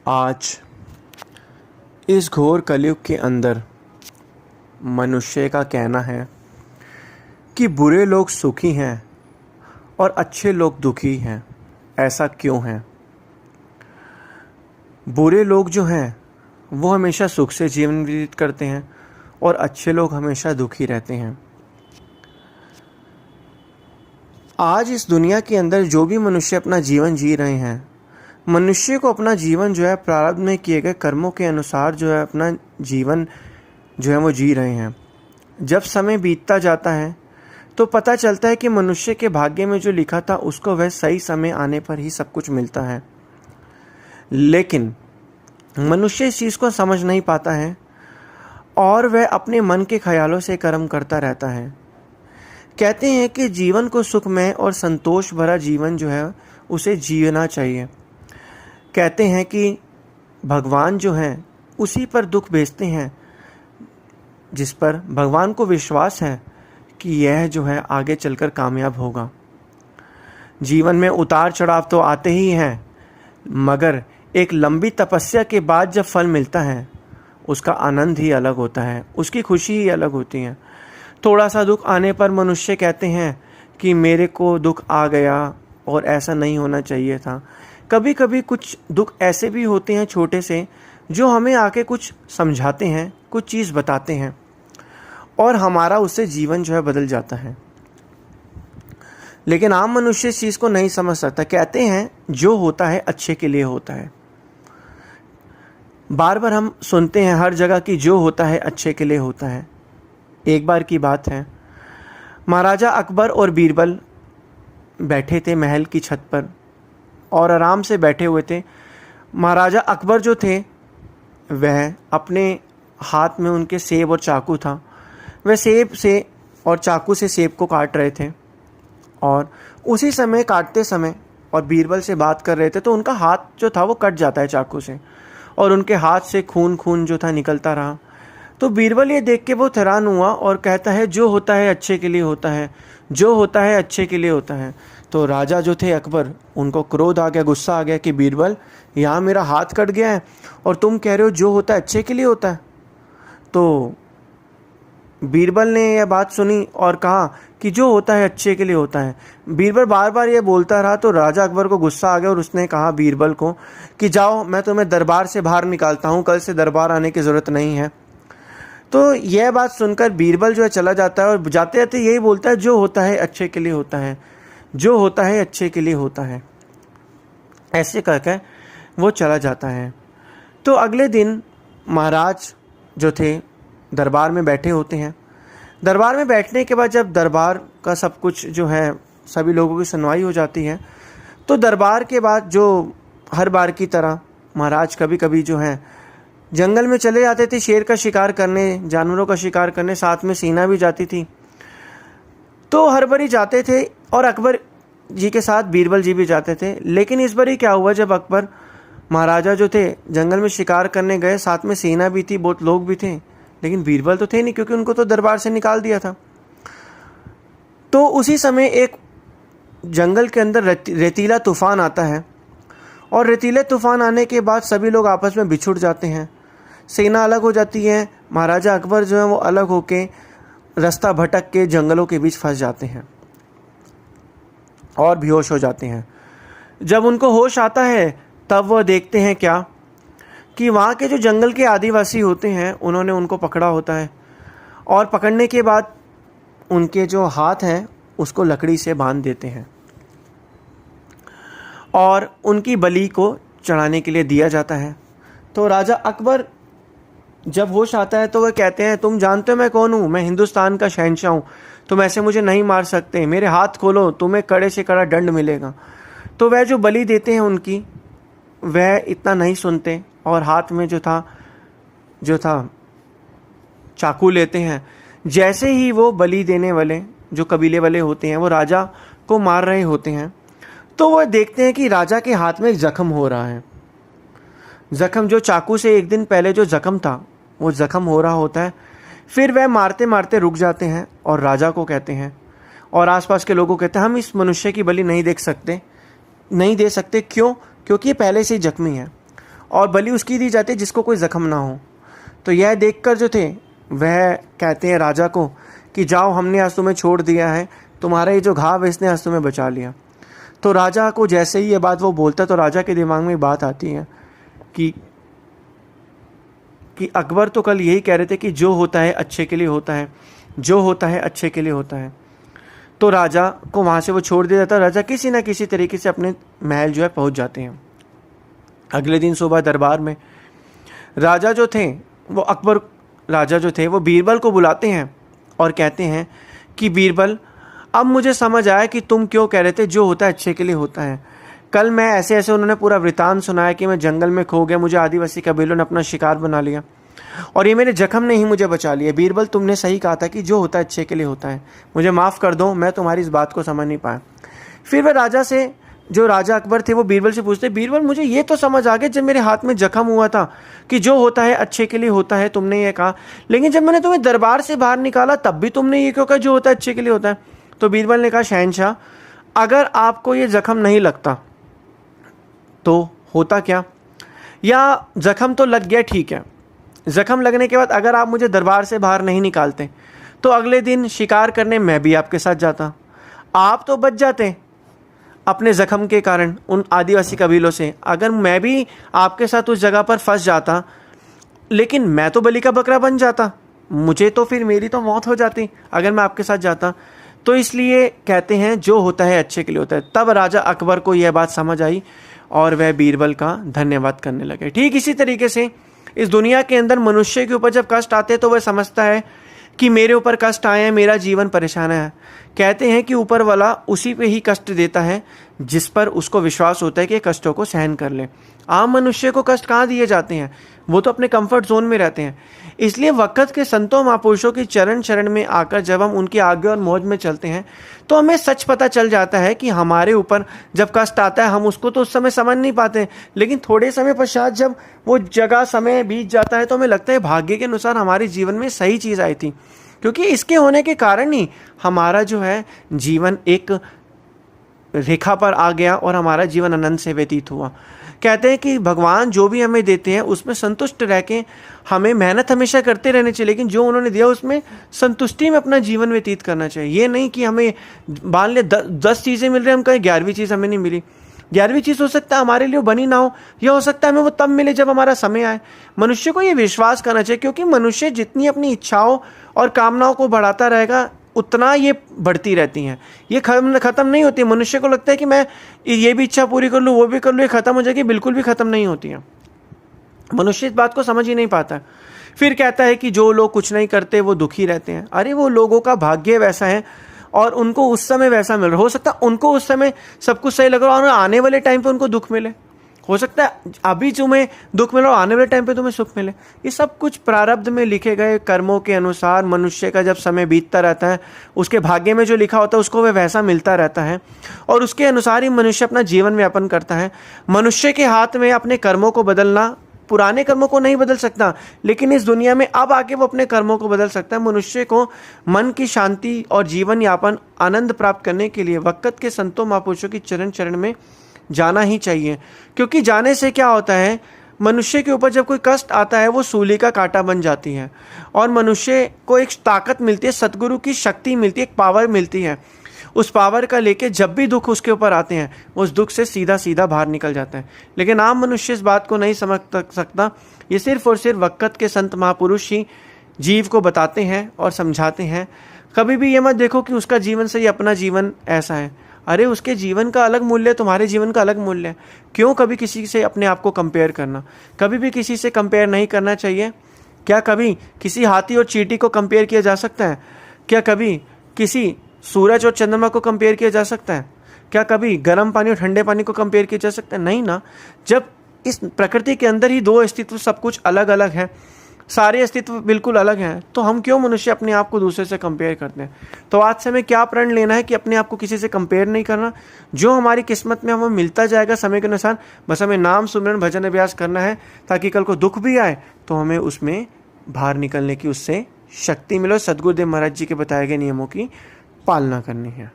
आज इस घोर कलयुग के अंदर मनुष्य का कहना है कि बुरे लोग सुखी हैं और अच्छे लोग दुखी हैं। ऐसा क्यों है? बुरे लोग जो हैं वो हमेशा सुख से जीवन व्यतीत करते हैं और अच्छे लोग हमेशा दुखी रहते हैं। आज इस दुनिया के अंदर जो भी मनुष्य अपना जीवन जी रहे हैं, मनुष्य को अपना जीवन जो है प्रारब्ध में किए गए कर्मों के अनुसार जो है अपना जीवन जो है वो जी रहे हैं। जब समय बीतता जाता है तो पता चलता है कि मनुष्य के भाग्य में जो लिखा था उसको वह सही समय आने पर ही सब कुछ मिलता है, लेकिन मनुष्य इस चीज़ को समझ नहीं पाता है और वह अपने मन के ख्यालों से कर्म करता रहता है। कहते हैं कि जीवन को सुखमय और संतोष भरा जीवन जो है उसे जीना चाहिए। कहते हैं कि भगवान जो हैं उसी पर दुख भेजते हैं जिस पर भगवान को विश्वास है कि यह जो है आगे चलकर कामयाब होगा। जीवन में उतार चढ़ाव तो आते ही हैं, मगर एक लंबी तपस्या के बाद जब फल मिलता है उसका आनंद ही अलग होता है, उसकी खुशी ही अलग होती है। थोड़ा सा दुख आने पर मनुष्य कहते हैं कि मेरे को दुख आ गया और ऐसा नहीं होना चाहिए था। कभी कभी कुछ दुख ऐसे भी होते हैं छोटे से जो हमें आके कुछ समझाते हैं, कुछ चीज़ बताते हैं और हमारा उससे जीवन जो है बदल जाता है। लेकिन आम मनुष्य इस चीज़ को नहीं समझ सकता। कहते हैं जो होता है अच्छे के लिए होता है। बार बार हम सुनते हैं हर जगह कि जो होता है अच्छे के लिए होता है। एक बार की बात है, महाराजा अकबर और बीरबल बैठे थे महल की छत पर और आराम से बैठे हुए थे। महाराजा अकबर जो थे वह अपने हाथ में उनके सेब और चाकू था। वह सेब से और चाकू से सेब को काट रहे थे और उसी समय काटते समय और बीरबल से बात कर रहे थे तो उनका हाथ जो था वो कट जाता है चाकू से और उनके हाथ से खून जो था निकलता रहा। तो बीरबल ये देख के वो हैरान हुआ और कहता है जो होता है अच्छे के लिए होता है, जो होता है अच्छे के लिए होता है। तो राजा जो थे अकबर, उनको क्रोध आ गया, गुस्सा आ गया कि बीरबल यहाँ मेरा हाथ कट गया है और तुम कह रहे हो जो होता है अच्छे के लिए होता है। तो बीरबल ने यह बात सुनी और कहा कि जो होता है अच्छे के लिए होता है। बीरबल बार बार ये बोलता रहा तो राजा अकबर को गुस्सा आ गया और उसने कहा बीरबल को कि जाओ मैं तुम्हें दरबार से बाहर निकालता हूँ, कल से दरबार आने की ज़रूरत नहीं है। तो यह बात सुनकर बीरबल जो है चला जाता है और जाते जाते यही बोलता है जो होता है अच्छे के लिए होता है, जो होता है अच्छे के लिए होता है। ऐसे कहकर वो चला जाता है। तो अगले दिन महाराज जो थे दरबार में बैठे होते हैं। दरबार में बैठने के बाद जब दरबार का सब कुछ जो है सभी लोगों की सुनवाई हो जाती है तो दरबार के बाद जो हर बार की तरह महाराज कभी कभी जो है जंगल में चले जाते थे शेर का शिकार करने, जानवरों का शिकार करने, साथ में सेना भी जाती थी। तो हर बारी जाते थे और अकबर जी के साथ बीरबल जी भी जाते थे। लेकिन इस बारी क्या हुआ, जब अकबर महाराजा जो थे जंगल में शिकार करने गए, साथ में सेना भी थी, बहुत लोग भी थे, लेकिन बीरबल तो थे नहीं क्योंकि उनको तो दरबार से निकाल दिया था। तो उसी समय एक जंगल के अंदर रेतीला तूफान आता है और रेतीले तूफान आने के बाद सभी लोग आपस में बिछुड़ जाते हैं, सेना अलग हो जाती है। महाराजा अकबर जो है वो अलग होके रास्ता भटक के जंगलों के बीच फंस जाते हैं और बेहोश हो जाते हैं। जब उनको होश आता है तब वह देखते हैं क्या कि वहाँ के जो जंगल के आदिवासी होते हैं उन्होंने उनको पकड़ा होता है और पकड़ने के बाद उनके जो हाथ हैं उसको लकड़ी से बांध देते हैं और उनकी बलि को चढ़ाने के लिए दिया जाता है। तो राजा अकबर जब होश आता है तो वह कहते हैं तुम जानते हो मैं कौन हूँ, मैं हिंदुस्तान का शहंशाह हूँ, तुम ऐसे मुझे नहीं मार सकते, मेरे हाथ खोलो, तुम्हें कड़े से कड़ा दंड मिलेगा। तो वह जो बलि देते हैं उनकी, वह इतना नहीं सुनते और हाथ में जो था चाकू लेते हैं। जैसे ही वो बलि देने वाले जो कबीले वाले होते हैं वो राजा को मार रहे होते हैं तो वह देखते हैं कि राजा के हाथ में एक जख्म हो रहा है। जख्म जो चाकू से एक दिन पहले जो जख्म था वो जख्म हो रहा होता है। फिर वह मारते मारते रुक जाते हैं और राजा को कहते हैं और आसपास के लोगों को कहते हैं हम इस मनुष्य की बलि नहीं दे सकते। क्यों? क्योंकि ये पहले से ही जख्मी है। और बलि उसकी दी जाती है जिसको कोई जख्म ना हो। तो यह देखकर जो थे वह कहते हैं राजा को कि जाओ, हमने आज तुम्हें छोड़ दिया है, तुम्हारा ये जो घाव है इसने आज तुम्हें बचा लिया। तो राजा को जैसे ही ये बात वो बोलता है तो राजा के दिमाग में बात आती है कि अकबर तो कल यही कह रहे थे कि जो होता है अच्छे के लिए होता है, जो होता है अच्छे के लिए होता है। तो राजा को वहाँ से वो छोड़ दिया जाता है। राजा किसी ना किसी तरीके से अपने महल जो है पहुँच जाते हैं। अगले दिन सुबह दरबार में राजा जो थे वो अकबर राजा जो थे वो बीरबल को बुलाते हैं और कहते हैं कि बीरबल, अब मुझे समझ आया कि तुम क्यों कह रहे थे जो होता है अच्छे के लिए होता है। कल मैं ऐसे ऐसे उन्होंने पूरा वृतांत सुनाया कि मैं जंगल में खो गया, मुझे आदिवासी कबीलों ने अपना शिकार बना लिया और ये मेरे जख्म ने ही मुझे बचा लिया। बीरबल, तुमने सही कहा था कि जो होता है अच्छे के लिए होता है, मुझे माफ़ कर दो, मैं तुम्हारी इस बात को समझ नहीं पाया। फिर वह राजा से, जो राजा अकबर थे, वो बीरबल से पूछते, बीरबल मुझे ये तो समझ आ गया जब मेरे हाथ में जख्म हुआ था कि जो होता है अच्छे के लिए होता है, तुमने ये कहा, लेकिन जब मैंने तुम्हें दरबार से बाहर निकाला तब भी तुमने ये क्यों कहा जो होता है अच्छे के लिए होता है। तो बीरबल ने कहा, शहंशाह, अगर आपको ये जख्म नहीं लगता तो होता क्या, या जख्म तो लग गया, ठीक है, जख्म लगने के बाद अगर आप मुझे दरबार से बाहर नहीं निकालते तो अगले दिन शिकार करने मैं भी आपके साथ जाता, आप तो बच जाते अपने जख्म के कारण उन आदिवासी कबीलों से। अगर मैं भी आपके साथ उस जगह पर फंस जाता, लेकिन मैं तो बलि का बकरा बन जाता, मुझे तो फिर मेरी तो मौत हो जाती अगर मैं आपके साथ जाता। तो इसलिए कहते हैं जो होता है अच्छे के लिए होता है। तब राजा अकबर को यह बात समझ आई और वह बीरबल का धन्यवाद करने लगे। ठीक इसी तरीके से इस दुनिया के अंदर मनुष्य के ऊपर जब कष्ट आते हैं तो वह समझता है कि मेरे ऊपर कष्ट आए हैं, मेरा जीवन परेशान है। कहते हैं कि ऊपर वाला उसी पे ही कष्ट देता है जिस पर उसको विश्वास होता है कि कष्टों को सहन कर ले। आम मनुष्य को कष्ट कहाँ दिए जाते हैं, वो तो अपने कंफर्ट जोन में रहते हैं। इसलिए वक्त के संतों महापुरुषों की चरण शरण में आकर जब हम उनकी आज्ञा और मौज में चलते हैं तो हमें सच पता चल जाता है कि हमारे ऊपर जब कष्ट आता है हम उसको तो उस समय समझ नहीं पाते, लेकिन थोड़े समय पश्चात जब वो जगह समय बीत जाता है तो हमें लगता है भाग्य के अनुसार हमारे जीवन में सही चीज़ आई थी, क्योंकि इसके होने के कारण ही हमारा जो है जीवन एक रेखा पर आ गया और हमारा जीवन आनंद से व्यतीत हुआ। कहते हैं कि भगवान जो भी हमें देते हैं उसमें संतुष्ट रह के हमें मेहनत हमेशा करते रहने चाहिए, लेकिन जो उन्होंने दिया उसमें संतुष्टि में अपना जीवन व्यतीत करना चाहिए। ये नहीं कि हमें मान ले 10 चीज़ें मिल रही हैं, हम कहें 11वीं चीज़ हमें नहीं मिली। 11वीं चीज़ हो सकता है हमारे लिए बनी ना हो, या हो सकता है हमें वो तब मिले जब हमारा समय आए। मनुष्य को ये विश्वास करना चाहिए, क्योंकि मनुष्य जितनी अपनी इच्छाओं और कामनाओं को बढ़ाता रहेगा उतना ये बढ़ती रहती हैं, ये ख़त्म नहीं होती। मनुष्य को लगता है कि मैं ये भी इच्छा पूरी कर लूँ, वो भी कर लूँ, ये ख़त्म हो जाएगी, बिल्कुल भी ख़त्म नहीं होती है। मनुष्य इस बात को समझ ही नहीं पाता। फिर कहता है कि जो लोग कुछ नहीं करते वो दुखी रहते हैं। अरे वो लोगों का भाग्य वैसा है और उनको उस समय वैसा मिल रहा, हो सकता है उनको उस समय सब कुछ सही लग रहा है और आने वाले टाइम पे उनको दुख मिले। हो सकता है अभी तुम्हें दुख मिले और आने वाले टाइम पे तुम्हें सुख मिले। ये सब कुछ प्रारब्ध में लिखे गए कर्मों के अनुसार मनुष्य का जब समय बीतता रहता है उसके भाग्य में जो लिखा होता है उसको वह वैसा मिलता रहता है और उसके अनुसार ही मनुष्य अपना जीवन यापन करता है। मनुष्य के हाथ में अपने कर्मों को बदलना, पुराने कर्मों को नहीं बदल सकता, लेकिन इस दुनिया में अब आके वो अपने कर्मों को बदल सकता है। मनुष्य को मन की शांति और जीवन यापन आनंद प्राप्त करने के लिए वक्त के संतों महापुरुषों की चरण चरण में जाना ही चाहिए, क्योंकि जाने से क्या होता है, मनुष्य के ऊपर जब कोई कष्ट आता है वो सूली का कांटा बन जाती है और मनुष्य को एक ताकत मिलती है, सतगुरु की शक्ति मिलती है, एक पावर मिलती है। उस पावर का लेके जब भी दुख उसके ऊपर आते हैं वो उस दुख से सीधा सीधा बाहर निकल जाता है। लेकिन आम मनुष्य इस बात को नहीं समझ सकता। ये सिर्फ और सिर्फ वक्त के संत महापुरुष ही जीव को बताते हैं और समझाते हैं। कभी भी ये मत देखो कि उसका जीवन से ही अपना जीवन ऐसा है। अरे उसके जीवन का अलग मूल्य, तुम्हारे जीवन का अलग मूल्य है। क्यों कभी किसी से अपने आप को कंपेयर करना? कभी भी किसी से कंपेयर नहीं करना चाहिए। क्या कभी किसी हाथी और चींटी को कंपेयर किया जा सकता है? क्या कभी किसी सूरज और चंद्रमा को कंपेयर किया जा सकता है? क्या कभी गर्म पानी और ठंडे पानी को कंपेयर किया जा सकता है? नहीं ना। जब इस प्रकृति के अंदर ही दो अस्तित्व सब कुछ अलग अलग है, सारे अस्तित्व बिल्कुल अलग हैं, तो हम क्यों मनुष्य अपने आप को दूसरे से कंपेयर करते हैं? तो आज से हमें क्या प्रण लेना है कि अपने आप को किसी से कंपेयर नहीं करना। जो हमारी किस्मत में हमें मिलता जाएगा समय के अनुसार, बस हमें नाम सुमरन भजन अभ्यास करना है, ताकि कल को दुख भी आए तो हमें उसमें बाहर निकलने की उससे शक्ति मिले। सद्गुरुदेव महाराज जी के बताए गए नियमों की पालना करनी है।